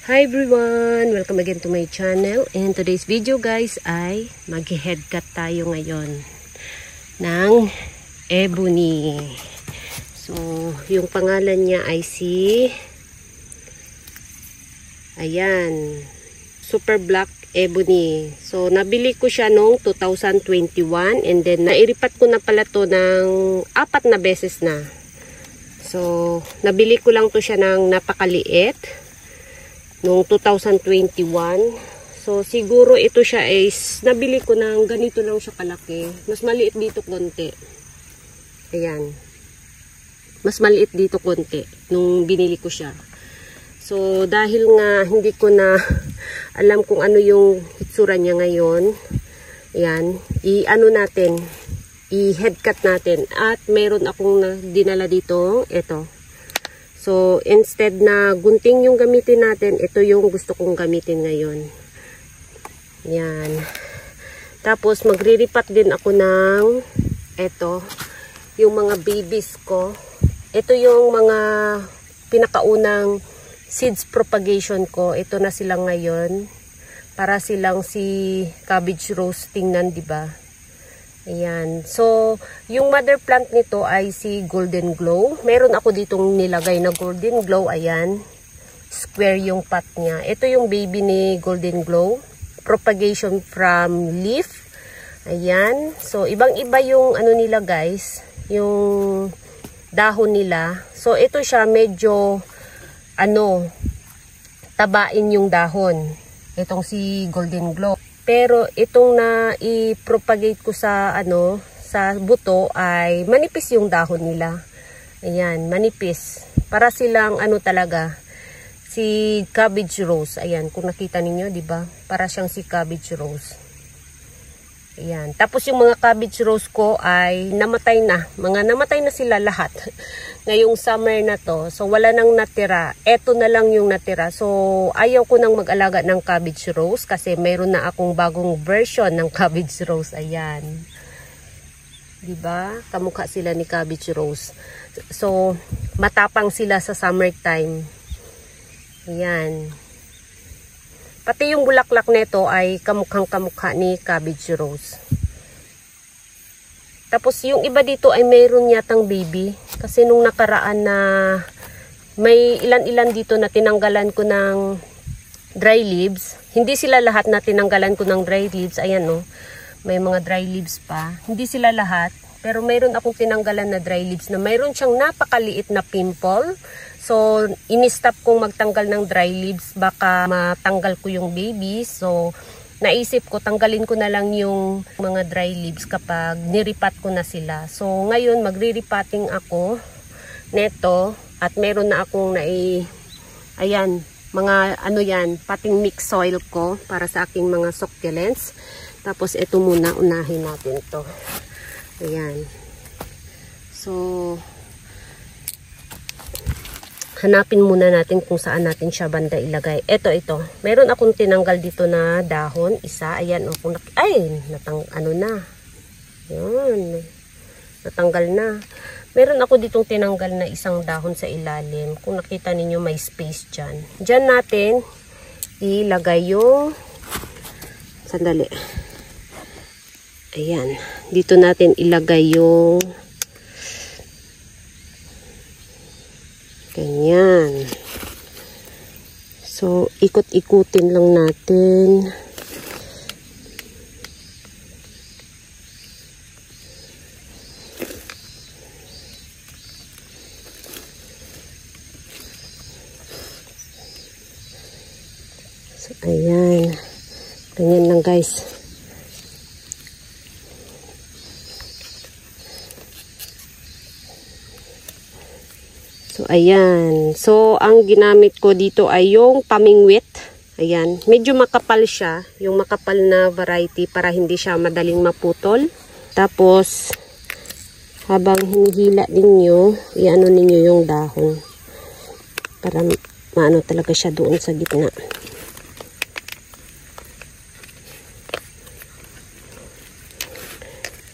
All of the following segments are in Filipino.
Hi everyone! Welcome again to my channel. And today's video guys ay mag-headcut tayo ngayon ng ebony. So, yung pangalan niya ay ayan, Super Black Ebony. So, nabili ko siya noong 2021 and then nairipat ko na pala to ng 4 na beses na. So, nabili ko lang to siya ng napakaliit noong 2021. So, siguro ito siya is nabili ko ng ganito lang siya kalaki. Mas maliit dito konti. Ayan. Mas maliit dito konti nung binili ko siya. So, dahil nga hindi ko na alam kung ano yung itsura niya ngayon. Ayan. I-ano natin. I-headcut natin. At mayroon akong dinala dito. Ito. So, instead na gunting yung gamitin natin, ito yung gusto kong gamitin ngayon. Yan. Tapos, magriripat din ako ng ito. Yung mga babies ko. Ito yung mga pinakaunang seeds propagation ko. Ito na sila ngayon. Para silang si cabbage rose tingnan, diba? Ayan. So, yung mother plant nito ay si Golden Glow. Meron ako ditong nilagay na Golden Glow. Ayan. Square yung pot niya. Ito yung baby ni Golden Glow. Propagation from leaf. Ayan. So, ibang-iba yung ano nila guys. Yung dahon nila. So, ito siya medyo tabain yung dahon. Itong si Golden Glow. Pero itong na i-propagate ko sa sa buto ay manipis yung dahon nila. Ayan, manipis. Para silang talaga si cabbage rose. Ayan, kung nakita ninyo, 'di ba? Para siyang si cabbage rose. Ayan. Tapos yung mga cabbage rose ko ay namatay na. Namatay na sila lahat. Ngayong summer na to. So, wala nang natira. Eto na lang yung natira. So, ayaw ko nang mag-alaga ng cabbage rose kasi mayroon na akong bagong version ng cabbage rose. Ayan. Diba? Kamukha sila ni cabbage rose. So, matapang sila sa summertime. Ayan. Pati yung bulaklak nito ay kamukhang-kamukha ni cabbage rose. Tapos yung iba dito ay mayroon yatang baby. Kasi nung nakaraan na may ilan-ilan dito na tinanggalan ko ng dry leaves. Hindi sila lahat na tinanggalan ko ng dry leaves. Ayan no. May mga dry leaves pa. Hindi sila lahat. Pero mayroon akong tinanggalan na dry leaves na mayroon siyang napakaliit na pimple. So, ini-stop kong magtanggal ng dry leaves. Baka matanggal ko yung baby. So, naisip ko, tanggalin ko na lang yung mga dry leaves kapag niripat ko na sila. So, ngayon, magre-repotting ako neto. At meron na akong ayan, mga yan, potting mix soil ko para sa aking mga succulents. Tapos, ito muna, unahin natin to. Ayan. So, hanapin muna natin kung saan natin siya banda ilagay. Ito. Meron akong tinanggal dito na dahon. Isa. Ayan. O, na. Yun. Natanggal na. Meron ako ditong tinanggal na isang dahon sa ilalim. Kung nakita ninyo, may space dyan. Dyan natin ilagay yung sandali. Ayan. Dito natin ilagay yung ganyan. So, ikot-ikutin lang natin. So, ayan. Ganyan lang guys. So, ayan. So, ang ginamit ko dito ay yung pamingwit. Ayan. Medyo makapal siya. Yung makapal na variety para hindi siya madaling maputol. Tapos, habang hinihila ninyo, i-ano ninyo yung dahon. Para maano talaga siya doon sa gitna.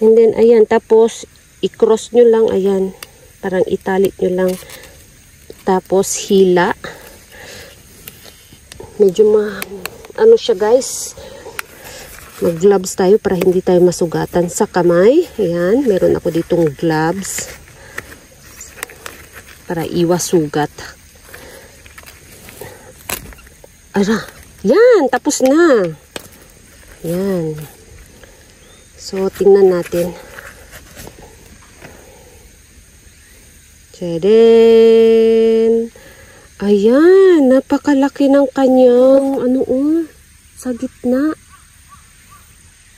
And then, ayan. Tapos, i-cross nyo lang. Ayan. Parang italik nyo lang. Tapos hila. Medyo ano siya guys. Mag-gloves tayo para hindi tayo masugatan sa kamay. Ayan, meron ako ditong gloves para iwas sugat. Ara, yan, tapos na. Yan. So, tingnan natin. Tadaan! Ayan, napakalaki ng kanyang, sa gitna.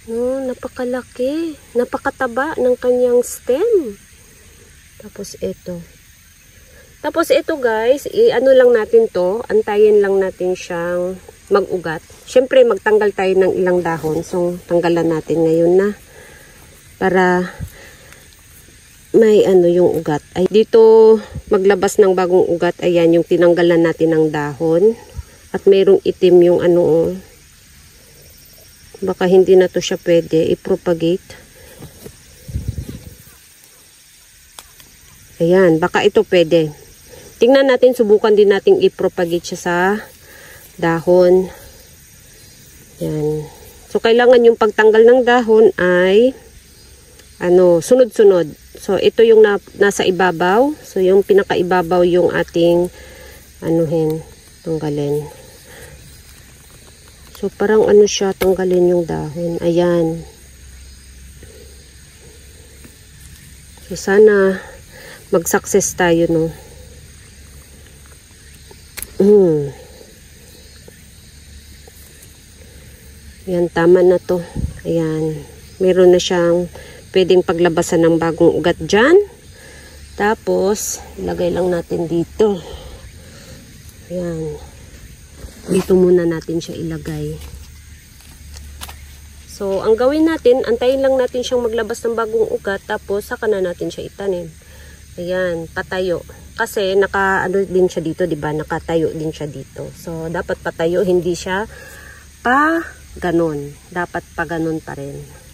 No, napakalaki. Napakataba ng kanyang stem. Tapos ito. Tapos ito guys, ano lang natin to, antayin lang natin siyang mag-ugat. Siyempre, magtanggal tayo ng ilang dahon. So, tanggalan natin ngayon na. Para may yung ugat. Ay, dito maglabas ng bagong ugat. Ayan, yung tinanggalan natin ng dahon. At mayroong itim yung baka hindi na to siya pwede i-propagate. Ayan, baka ito pwede. Tingnan natin, subukan din natin i-propagate siya sa dahon. Ayan. So, kailangan yung pagtanggal ng dahon ay sunod-sunod. So, ito yung nasa ibabaw. So, yung pinakaibabaw yung ating tanggalin. So, parang siya, tanggalin yung dahon. Ayan. So, sana mag-success tayo, no? Ayan, tama na to. Ayan. Meron na siyang pwedeng paglabasan ng bagong ugat dyan. Tapos, ilagay lang natin dito. Ayan. Dito muna natin siya ilagay. So, ang gawin natin, antayin lang natin siyang maglabas ng bagong ugat. Tapos, saka na natin siya itanim. Ayan, patayo. Kasi, din siya dito, diba? Nakatayo din siya dito. So, dapat patayo, hindi siya pa ganon. Dapat pa ganon pa rin.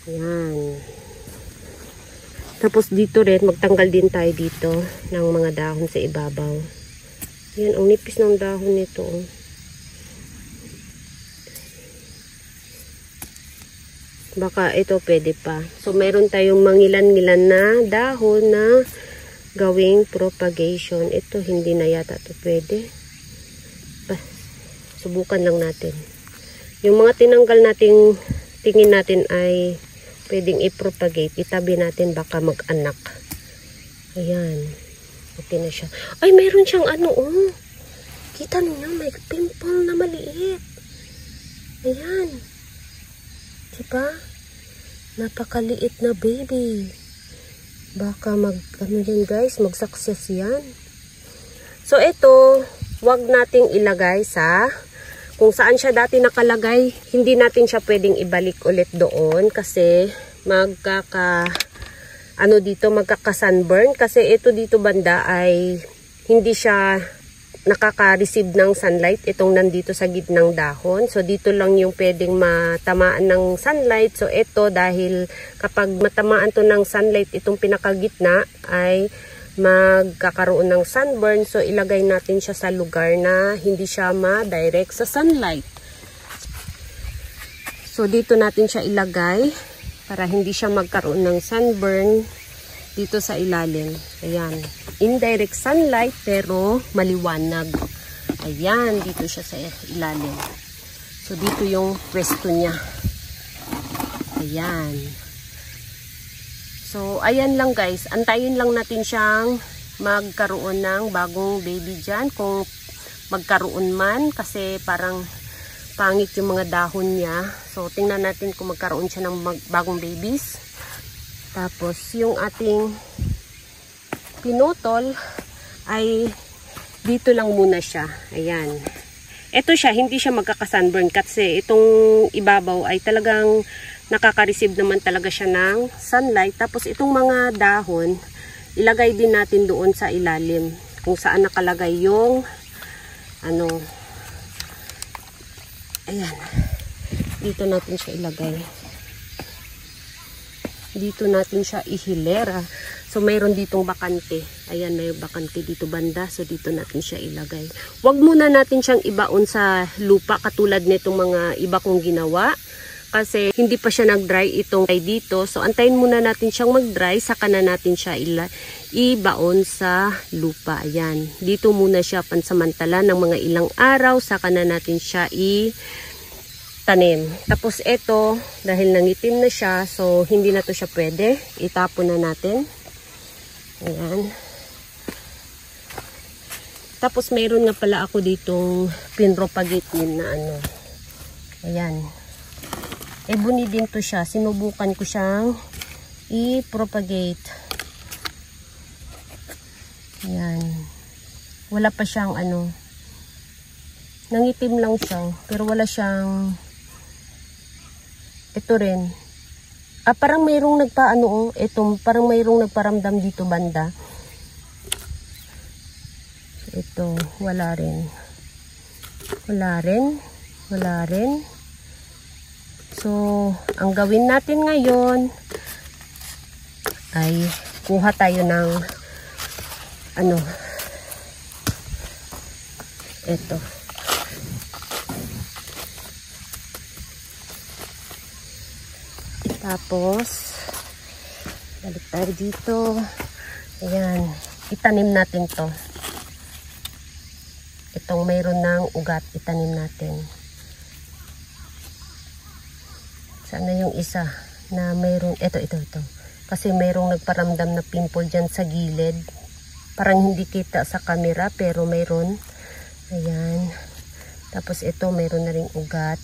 Ayan. Tapos dito rin, magtanggal din tayo dito ng mga dahon sa ibabaw. Ayan, ang nipis ng dahon nito. Baka ito pwede pa. So, mayroon tayong mangilan-ngilan na dahon na gawing propagation. Ito, hindi na yata ito pwede. Subukan lang natin. Yung mga tinanggal nating tingin natin ay pwedeng i-propagate. Itabi natin, baka mag-anak. Ayan. Okay na siya. Ay, mayroon siyang Kita niyo, may pimple na maliit. Ayan. Diba? Napakaliit na baby. Baka yan guys, mag-success yan. So, ito, wag nating ilagay sa kung saan siya dati nakalagay. Hindi natin siya pwedeng ibalik ulit doon kasi magkaka-sunburn. Kasi ito dito banda ay hindi siya nakaka-receive ng sunlight. Itong nandito sa gitnang dahon. So, dito lang yung pwedeng matamaan ng sunlight. So, ito dahil kapag matamaan to ng sunlight, itong pinakagitna ay magkakaroon ng sunburn. So, ilagay natin siya sa lugar na hindi siya ma-direct sa sunlight. So, dito natin siya ilagay para hindi siya magkaroon ng sunburn dito sa ilalim. Ayan. Indirect sunlight pero maliwanag. Ayan. Dito siya sa ilalim. So, dito yung pwesto niya. Ayan. So, ayan lang guys. Antayin lang natin siyang magkaroon ng bagong baby dyan. Kung magkaroon man. Kasi parang pangit yung mga dahon niya. So, tingnan natin kung magkaroon siya ng bagong babies. Tapos, yung ating pinutol ay dito lang muna siya. Ayan. Ito siya, hindi siya magkaka-sunburn kasi itong ibabaw ay talagang nakaka-receive naman talaga siya ng sunlight. Tapos itong mga dahon, ilagay din natin doon sa ilalim kung saan nakalagay yung ayan. Dito natin siya ilagay. Dito natin siya ihilera. So mayroon ditong bakante. Ayan, may bakante dito banda. So dito natin siya ilagay. Huwag muna natin siyang ibaon sa lupa katulad nitong mga iba kong ginawa. Kasi hindi pa siya nag-dry itong ay dito. So antayin muna natin siyang mag-dry. Saka na natin siya ibaon sa lupa. Ayan. Dito muna siya pansamantala ng mga ilang araw. Saka na natin siya tanim. Tapos ito, dahil nangitim na siya, so hindi na to siya pwede. Itapon na natin. Ayan. Tapos mayroon nga pala ako ditong pinropagate na ano. Ayan. Ebony din to siya. Sinubukan ko siyang i-propagate. Ayan. Wala pa siyang ano. Nangitim lang siya. Pero wala siyang ito rin. Parang mayroong nagpaano parang mayroong nagparamdam dito banda. Ito, wala rin. Wala rin. Wala rin. So, ang gawin natin ngayon ay kuha tayo ng ano. Ito. Tapos, balik tayo dito. Ayan. Itanim natin to. Itong mayroon ng ugat, itanim natin. Sana yung isa na mayroon, ito. Kasi mayroong nagparamdam na pimple dyan sa gilid. Parang hindi kita sa camera, pero mayroon. Ayan. Tapos ito, mayroon na ring ugat.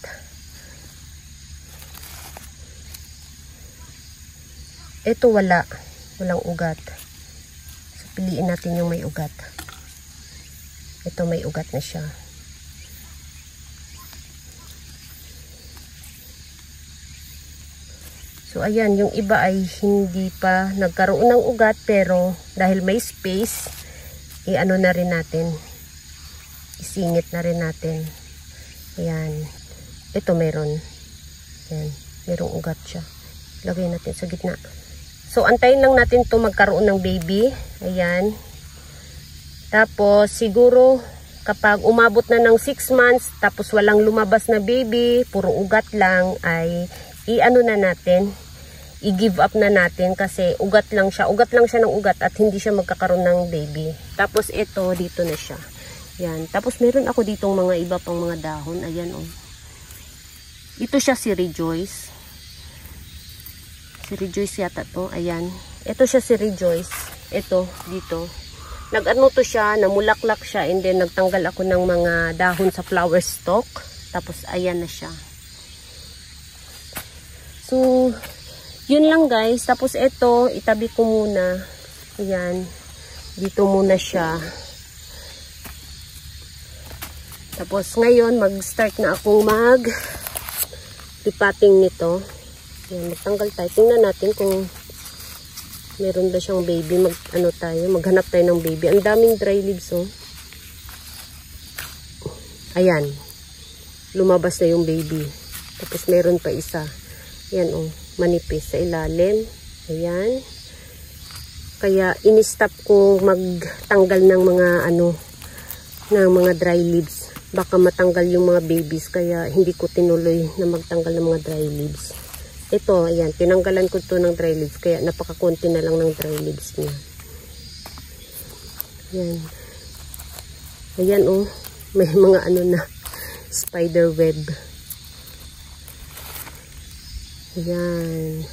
Ito walang ugat. So, piliin natin yung may ugat. Ito may ugat na siya. So ayan, yung iba ay hindi pa nagkaroon ng ugat, pero dahil may space, i-ano na rin natin. Isingit na rin natin. Ayan. Ito meron. Ayan, merong ugat siya. Lagay natin sa gitna. So, antayin lang natin to magkaroon ng baby. Ayan. Tapos, siguro, kapag umabot na ng 6 months, tapos walang lumabas na baby, puro ugat lang, ay i-ano na natin, i-give up na natin kasi ugat lang siya ng ugat at hindi siya magkakaroon ng baby. Tapos, ito, dito na siya. Ayan. Tapos, meron ako ditong mga iba pang mga dahon. Ayan, oh. Ito siya si Rejoice. Si Rejoice yata to. Ayan. Ito siya si Rejoice. Ito, dito. Nag-ano to siya, namulaklak siya, and then nagtanggal ako ng mga dahon sa flower stalk. Tapos, ayan na siya. So, yun lang guys. Tapos, ito, itabi ko muna. Ayan. Dito muna siya. Tapos, ngayon, mag-start na akong mag-repotting nito. Ayan, magtanggal tayo. Tingnan natin kung meron ba siyang baby. Maghanap tayo ng baby. Ang daming dry leaves, oh. Ayan. Lumabas na yung baby. Tapos meron pa isa. Ayan, oh. Manipis sa ilalim. Ayan. Kaya, in-stop ko magtanggal ng mga dry leaves. Baka matanggal yung mga babies. Kaya, hindi ko tinuloy na magtanggal ng mga dry leaves. Ito, ayan, tinanggalan ko to ng dry leaves, kaya napakakunti na lang ng dry leaves niya. Ayan. Ayan, oh, may mga na, spider web. Ayan.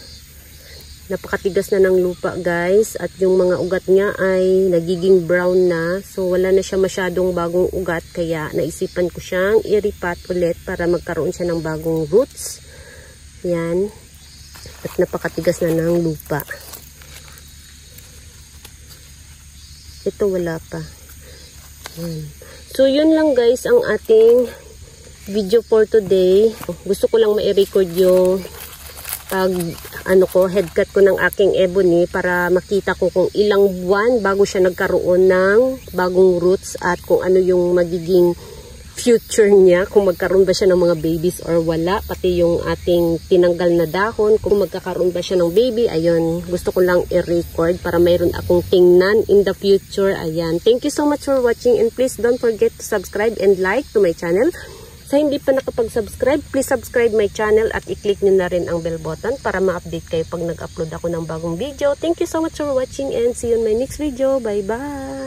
Napakatigas na ng lupa, guys, at yung mga ugat niya ay nagiging brown na, so wala na siya masyadong bagong ugat, kaya naisipan ko siyang i-repot ulit para magkaroon siya ng bagong roots. Ayan. At napakatigas na ng lupa. Ito wala pa. Ayan. So yun lang guys ang ating video for today. Gusto ko lang ma-record yung headcut ko ng aking ebony para makita ko kung ilang buwan bago siya nagkaroon ng bagong roots at kung ano yung magiging future niya, kung magkaroon ba siya ng mga babies or wala, pati yung ating tinanggal na dahon, kung magkakaroon ba siya ng baby. Ayun, gusto ko lang i-record para mayroon akong tingnan in the future. Ayan, thank you so much for watching, and please don't forget to subscribe and like to my channel. Sa hindi pa nakapag-subscribe, please subscribe my channel at i-click nyo na rin ang bell button para ma-update kayo pag nag-upload ako ng bagong video. Thank you so much for watching, and see you in my next video. Bye bye!